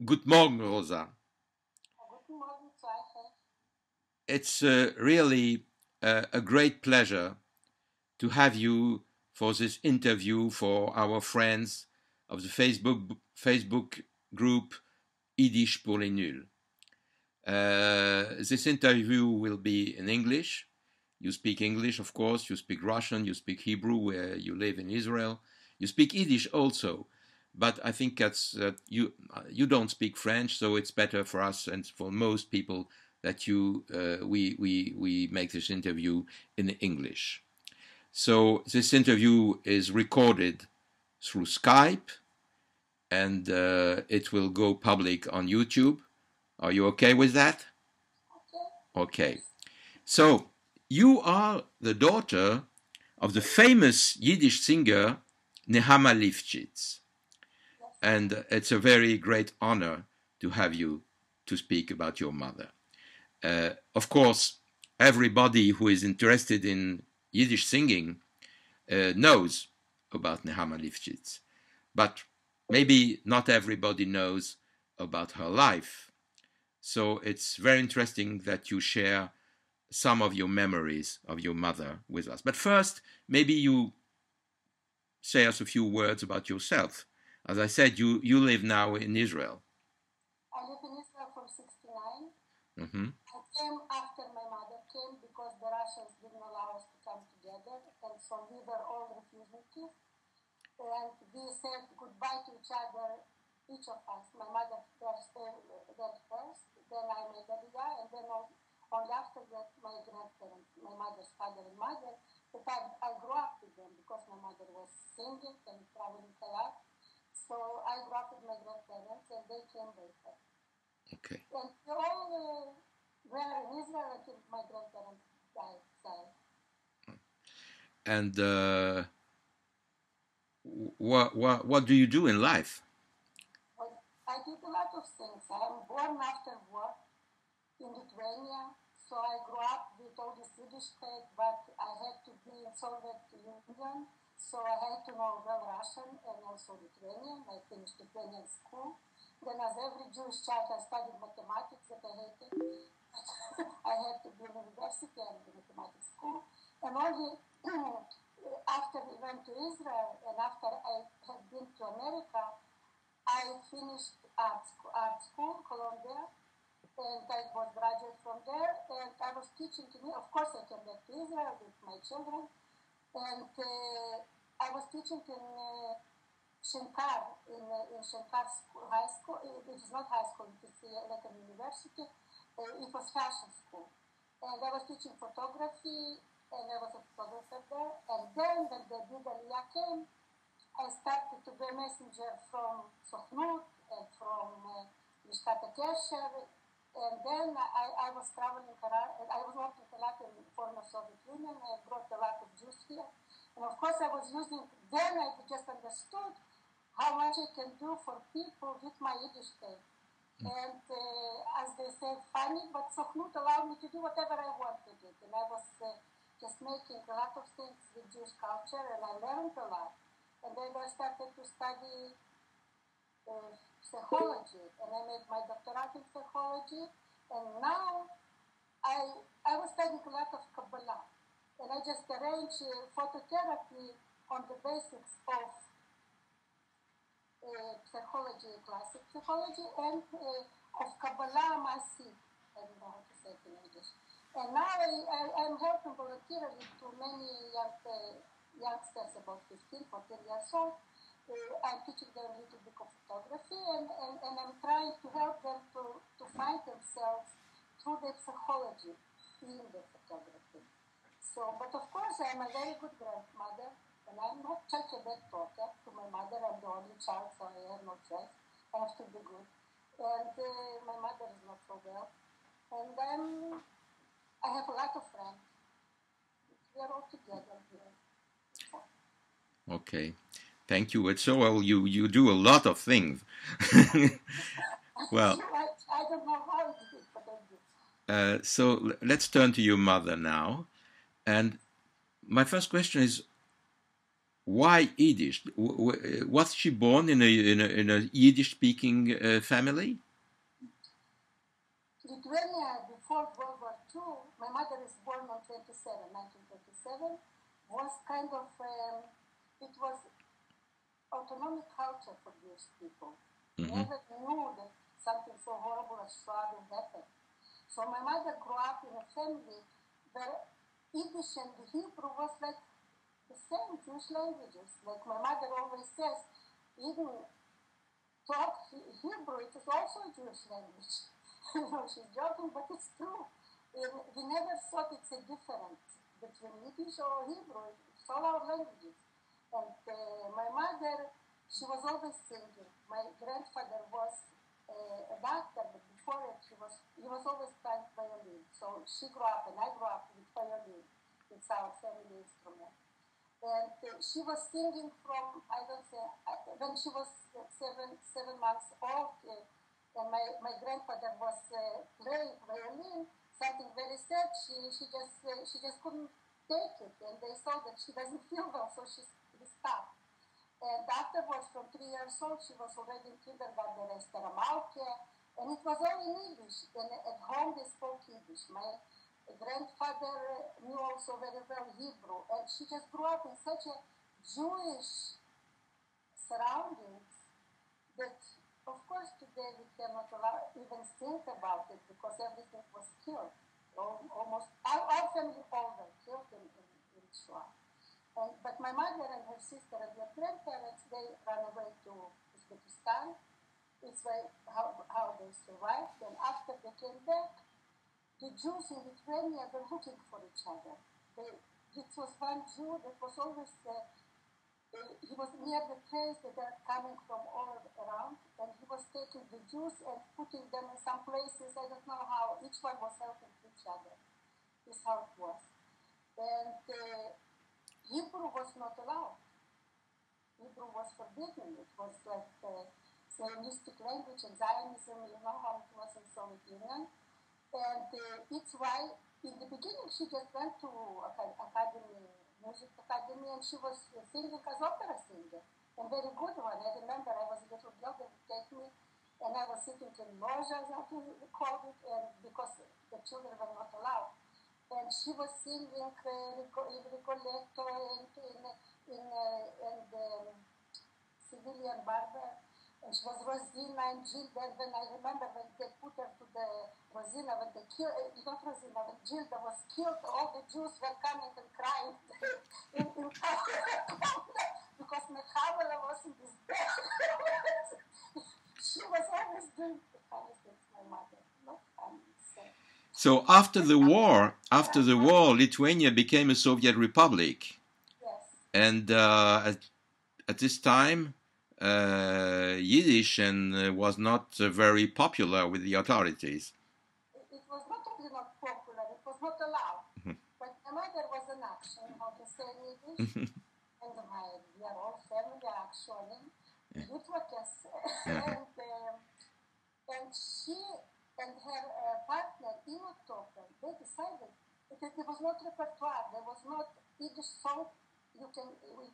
Good morning, Rosa. Guten Morgen, Zweifel. It's really a great pleasure to have you for this interview for our friends of the Facebook group Yiddish pour les nuls. This interview will be in English. You speak English, of course. You speak Russian. You speak Hebrew, where you live in Israel. You speak Yiddish also, but I think that you don't speak French, so it's better for us and for most people that we make this interview in English. So this interview is recorded through Skype, and it will go public on YouTube. Are you okay with that? Okay. Okay. Yes. So you are the daughter of the famous Yiddish singer Nehama Lifshitz, Yes. and it's a very great honor to have you to speak about your mother. Of course, everybody who is interested in Yiddish singing knows about Nehama Lifshitz, but maybe not everybody knows about her life. So it's very interesting that you share some of your memories of your mother with us. But first, maybe you say us a few words about yourself. As I said, you live now in Israel. I live in Israel from 69. Mm-hmm. I came after my mother came because the Russians didn't allow us to come together, and so we were all refugees. And we said goodbye to each other, each of us. My mother went first, then I made Aliyah, and then only after that my grandparents, my mother's father and mother. But I grew up with them because my mother was singing and traveling a lot. So I grew up with my grandparents, and they came later. Okay. And we all were in Israel until my grandparents died. And what do you do in life? But I did a lot of things. I am born after war in Lithuania, so I grew up with all this Yiddish state, but I had to be in Soviet Union, so I had to know well Russian and also Lithuanian. I finished Lithuanian school. Then, as every Jewish child, I studied mathematics that I hated. I had to be in university and in mathematics school. And only after we went to Israel and after I had been to America, I finished art school, Columbia, and I was graduate from there. And I was teaching to me. Of course, I came back to Israel with my children, and I was teaching in Shankar in Shankar school, high school. It is not high school; it is like a university. It was fashion school, and I was teaching photography, and I was a photographer there. And then when the big Aliyah came, I started to be a messenger from Sochnut and from Lishkat Kesher. And then I was traveling around, and I was working a lot in the former Soviet Union. I brought a lot of Jews here. And of course, I was using, then I just understood how much I can do for people with my Yiddish name. And as they say, funny, but Sochnut allowed me to do whatever I wanted it. And I was just making a lot of things with Jewish culture, and I learned a lot. And then I started to study psychology, and I made my doctorate in psychology. And now I was studying a lot of Kabbalah, and I just arranged phototherapy on the basics of psychology, classic psychology, and of Kabbalah Masi. I don't know how to say it in English. And now I'm helping voluntarily to many youngsters about 15, 14 years old. I'm teaching them a little bit of photography, and I'm trying to help them to find themselves through the psychology in the photography. So, but of course, I'm a very good grandmother, and I'm not such a bad talker to my mother. I'm the only child, so I have no choice. I have to be good. And my mother is not so well. And I have a lot of friends. We are all together here. Okay. Thank you. It's so well. You do a lot of things. Well, I don't know how it is, but I do. so let's turn to your mother now. And my first question is, Why Yiddish? Was she born in a Yiddish-speaking family? Lithuania, before World War II, my mother is born on 1927, was kind of, it was autonomic culture for Jewish people. Never knew that something so horrible as Shoah will happen. So my mother grew up in a family where Yiddish and Hebrew was like the same Jewish languages. Like my mother always says, even talk Hebrew, it is also a Jewish language. She's joking, but it's true. And we never thought it's a difference between Yiddish or Hebrew. It's all our languages. And my mother, she was always singing. My grandfather was a doctor, but before it, he was always playing violin. So she grew up, and I grew up with violin. It's our family instrument. And she was singing from, I don't say, when she was 7 months old, and my grandfather was playing violin, something very sad. She just couldn't take it, and they saw that she doesn't feel well, so she stopped. And afterwards, from 3 years old, she was already in kindergarten as Teramalke, and it was all in Yiddish. And at home, they spoke Yiddish. My grandfather knew also very well Hebrew, and she just grew up in such a Jewish surroundings that, of course, today we cannot even think about it because everything was killed. Almost our family all were killed in Shoah. But my mother and her sister and their grandparents, they ran away to Uzbekistan. It's how they survived. And after they came back, the Jews in Lithuania were looking for each other. It was one Jew that was always he was near the place that they're coming from all around, and he was taking the Jews and putting them in some places. I don't know how. Each one was helping each other. This is how it was. And Hebrew was not allowed. Hebrew was forbidden. It was like Zionistic language and Zionism, you know how it was in Soviet Union. And it's why, in the beginning, she just went to music academy, and she was singing as opera singer. And very good one. I remember I was a little girl, they would take me, and I was sitting in lojas, as we called it, and because the children were not allowed. And she was singing Rigoletto and Civilian Barber. And she was Rosina and Gilda. And then I remember when they put her to the Rosina, when they killed, not Rosina, when Gilda was killed, all the Jews were coming and crying in because Nehama was in this bed. She was always doing the funny things, my mother. Not funny. So after the war, Lithuania became a Soviet republic. Yes. And at this time, Yiddish was not very popular with the authorities. It was not only not popular, it was not allowed. But my mother was an action, how to say in Yiddish, and we are all family actually. And she and her partner, Ino Topen, they decided that there was not repertoire, there was not Yiddish song we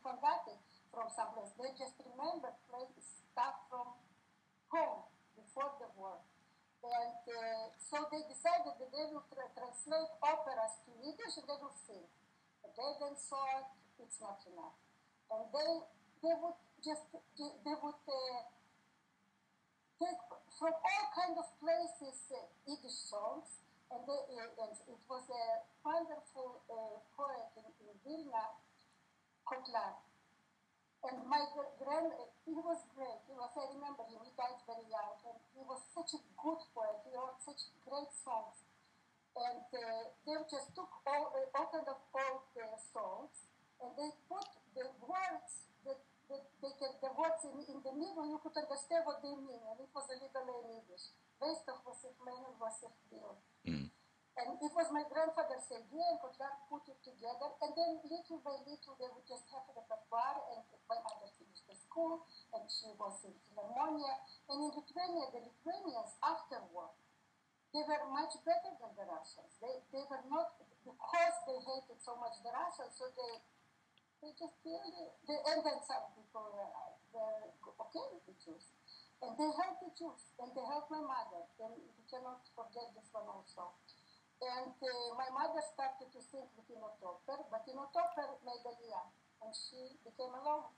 got it from someplace. They just remembered playing stuff from home before the war. And so they decided that they will translate operas to Yiddish and they will sing. But they then saw it's not enough. And they would take from all kind of places Yiddish songs, and it was a wonderful poet in Vilna, Kotlar. And my he was great. I remember him, he died very young, and he was such a good poet, he wrote such great songs. And they just took all kind of old songs, and they put the words the words in the middle, you could understand what they mean, and it was a little in Yiddish. Veistach was it Menel, was it Bill. And it was my grandfather's idea, and Kotlar put it together, and then little by little they would just have a repertoire, and my mother finished the school, and she was in Philharmonia, and in Lithuania, the Lithuanians after war, they were much better than the Russians. They were not, because they hated so much the Russians, so they They just really, and then some people were okay with the Jews. And they helped the Jews, and they helped my mother. And we cannot forget this one also. And my mother started to sing with Ino Topper, but Ino Topper made Aliyah, and she became alone.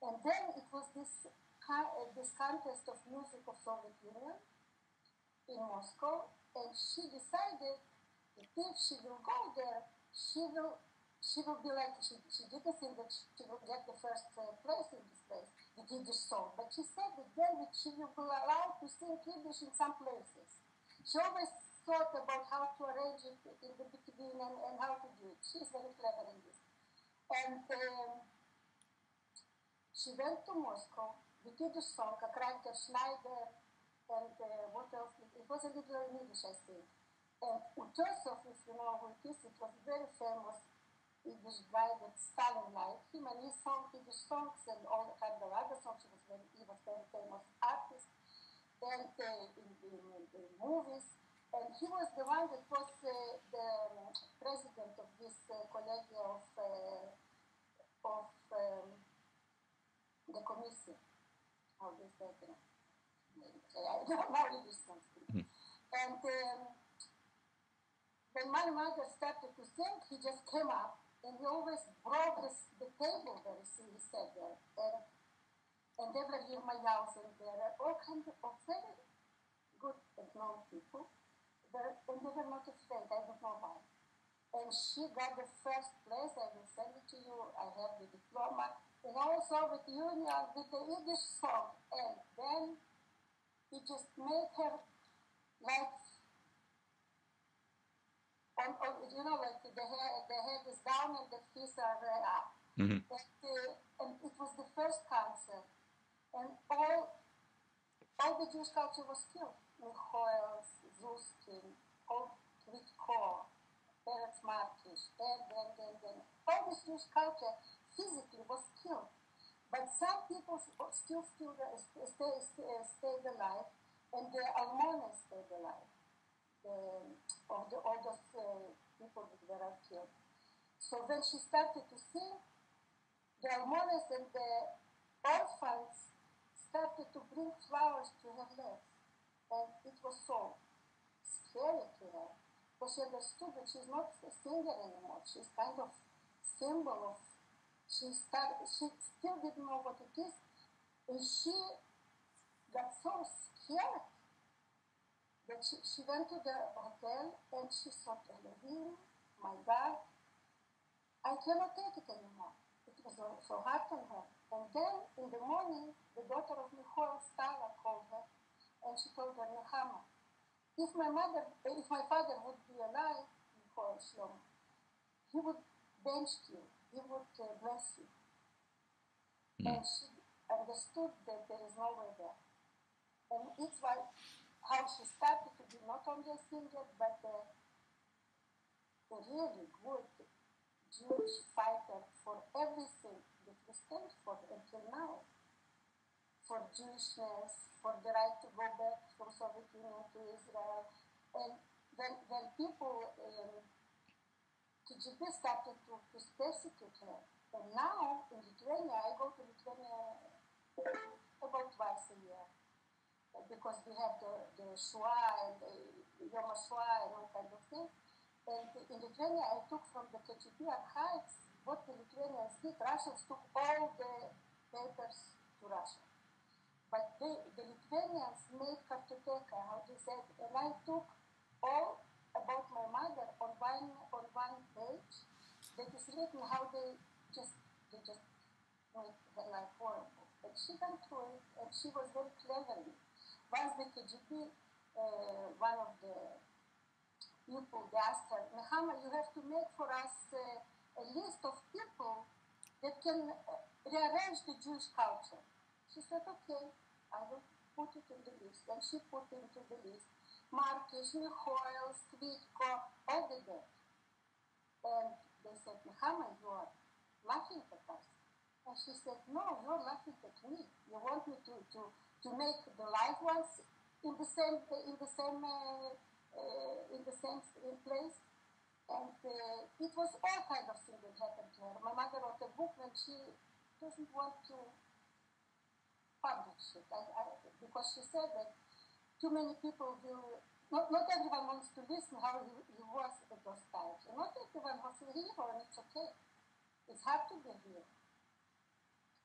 And then it was this contest of music of Soviet Union in Moscow, and she decided that if she will go there, she will be like, she didn't think that she will get the first place in this place, the Yiddish song, but she said that then she will be allowed to sing Yiddish in some places. She always thought about how to arrange it in the beginning and how to do it. She's very clever in this. And she went to Moscow, the Yiddish song, a Kranke Schneider, and what else? It was a little in Yiddish, I think. And Utosov, if you know who it is, it was a very famous Yiddish guy that Stalin liked him, and he sang Yiddish songs and all kinds of other songs. He was very famous artist, and in movies. And he was the one that was the president of this college of the commission. How do you say it? I don't know Yiddish something. And when my mother started to sing, he just came up and he always broke the table there, he said there. And there were Yermayaus and there are all kinds of very good and known people. And they were not afraid, I don't know why. And she got the first place, I will send it to you, I have the diploma, and also with Union, with the Yiddish song. And then it just made her like, you know, like the head is down and the feet are up. Mm-hmm. And it was the first concert. And all the Jewish culture was killed. Michoel, Zuskin, all Kvitko, Peretz Markish, and. All this Jewish culture physically was killed. But some people still stayed alive, and the Almones stayed alive. All those people that were killed. So when she started to sing, the Almones and the orphans started to bring flowers to her legs. And it was so scary to her. Because she understood that she's not a singer anymore. She's kind of symbol of, she still didn't know what it is. And she got so scared that she went to the hotel and she thought, Elohim, my God, I cannot take it anymore. It was so hard on her. And then in the morning, the daughter of Michoel Stala called her and she told her, Nehama, if my father would be alive, Michoel Shlomo, he would bench you, he would bless you. Mm. And she understood that there is no way there. And it's how she started to be not only a singer, but a really good Jewish fighter for everything that we stand for until now. For Jewishness, for the right to go back from Soviet Union to Israel. And when people, KGB started to persecute her. And now in Lithuania, I go to Lithuania about twice a year. Because we have the Shoah and the Yom HaShoah and all kind of things. And in Lithuania, I took from the KGB archives what the Lithuanians did. Russians took all the papers to Russia. But the Lithuanians made kartoteka, how they said, and I took all about my mother on one page that is written how they just made her life horrible. But she went through it, and she was very clever. Once the KGB, one of the people, they asked her, Nehama, you have to make for us a list of people that can rearrange the Jewish culture. She said, okay, I will put it in the list. And she put into the list Markish, Michoel, Kvitko, all the dead. And they said, Nehama, you are laughing at us. And she said, no, you're laughing at me. You want me to make the live ones in the same place? And it was all kind of things that happened to her. My mother wrote a book when she doesn't want to publish it because she said that too many people will, not everyone wants to listen how he was at those times. And not everyone was a hero, and it's okay. It's hard to be a hero.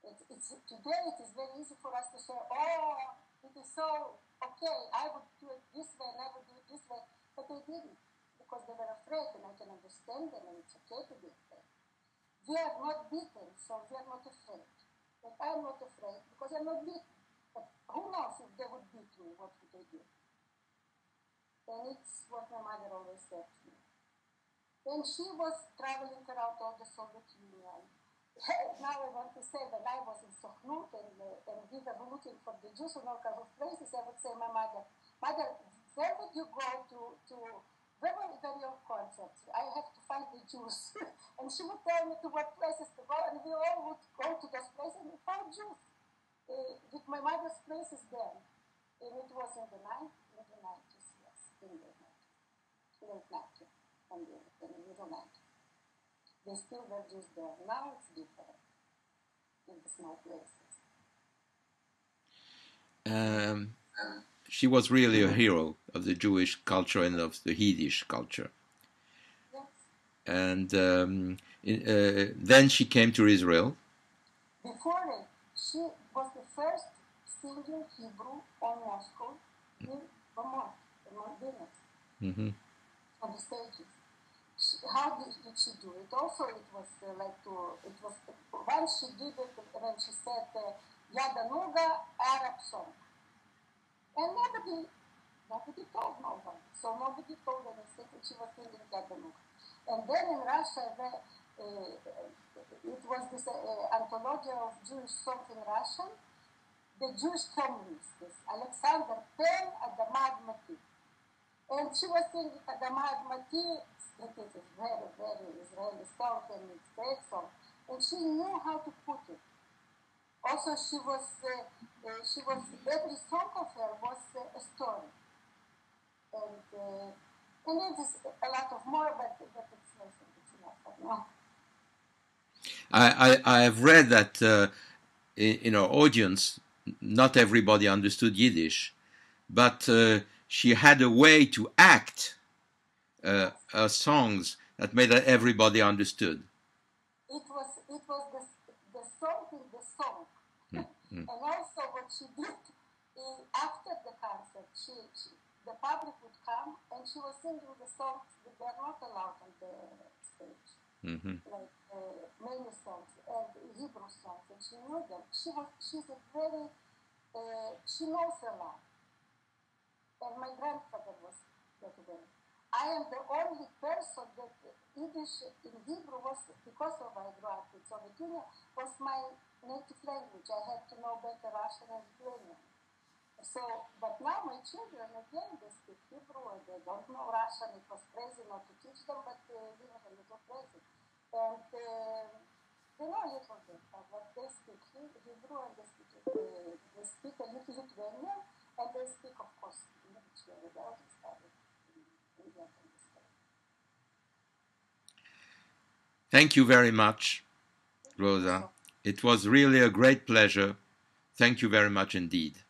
Today it is very easy for us to say, oh, it is so okay, I would do it this way and I would do it this way, but they didn't because they were afraid, and I can understand them, and it's okay to be afraid. We are not beaten, so we are not afraid. But I'm not afraid because I'm not beaten. But who knows if they would beat me, what would they do? And it's what my mother always said to me. Then she was traveling around all the Soviet Union. Now I want to say that I was in Sokhnut and we were looking for the Jews in all kinds of places. I would say, my mother, where would you go to where were your concerts? I have to find the Jews. And she would tell me to what places to go, and we all would go to those places and we found Jews. With my mother's places then. And it was in the 90s, yes, in the 90s. Late 90s and in the middle 90s. They still were Jews there. Now it's different in the small places. She was really a hero of the Jewish culture and of the Yiddish culture. Yes. And then she came to Israel. Before it, she was the first singing Hebrew on Moscow in Vermont, Mm-hmm. on the stages. How did she do it? Also, it was once she did it when she said Yadanuga Arab song. And nobody told nobody. So nobody told anything that she was singing Yadanuga. And then in Russia, it was this anthology of Jewish songs in Russian. The Jewish communists, Alexander Pen, Adamad Mati. And she was singing Adamad Mati. It is a very, very Israeli song, and it's a great song. And she knew how to put it. Also, she was every song of her was a story. And it is a lot of more, but it's enough. I have read that in our audience, not everybody understood Yiddish, but she had a way to act songs that made everybody understood. It was the song in the song. Mm-hmm. And also what she did after the concert, the public would come and she was singing the songs that were not allowed on the stage. Mm-hmm. Like many songs and Hebrew songs, and she knew them. She's a very she knows a lot. And my grandfather was that way. I am the only person that Yiddish in Hebrew was, because of I grew up in Soviet Union, was my native language. I had to know better Russian and Ukrainian. So, but now my children, again, they speak Hebrew and they don't know Russian. It was crazy not to teach them, but we were a little crazy. And they know a little bit, but they speak Hebrew and they speak a little Lithuanian, and they speak, of course, Yiddish very well. They study in India and this way. Thank you very much, Roza. It was really a great pleasure. Thank you very much indeed.